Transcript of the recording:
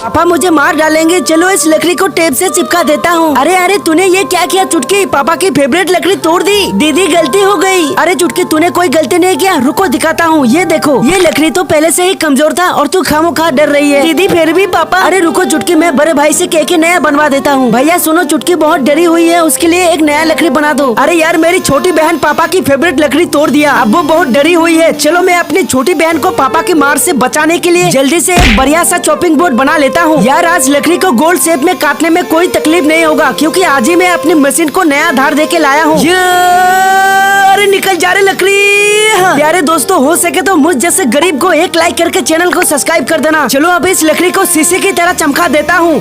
पापा मुझे मार डालेंगे। चलो इस लकड़ी को टेप से चिपका देता हूँ। अरे अरे तूने ये क्या किया चुटकी? पापा की फेवरेट लकड़ी तोड़ दी। दीदी गलती हो गई। अरे चुटकी तूने कोई गलती नहीं किया, रुको दिखाता हूँ। ये देखो, ये लकड़ी तो पहले से ही कमजोर था और तू खामोखा डर रही है। दीदी फिर भी पापा। अरे रुको चुटकी, मैं बड़े भाई से कह के नया बनवा देता हूँ। भैया सुनो, चुटकी बहुत डरी हुई है, उसके लिए एक नया लकड़ी बना दो। अरे यार मेरी छोटी बहन पापा की फेवरेट लकड़ी तोड़ दिया, अब वो बहुत डरी हुई है। चलो मैं अपनी छोटी बहन को पापा की मार से बचाने के लिए जल्दी से एक बढ़िया सा चॉपिंग बोर्ड बना लेता हूँ। यार आज लकड़ी को गोल शेप में काटने में कोई तकलीफ नहीं होगा, क्योंकि आज ही मैं अपनी मशीन को नया धार दे के लाया हूँ। अरे निकल जा रही लकड़ी। प्यारे दोस्तों, हो सके तो मुझ जैसे गरीब को एक लाइक करके चैनल को सब्सक्राइब कर देना। चलो अब इस लकड़ी को शीशे की तरह चमका देता हूँ।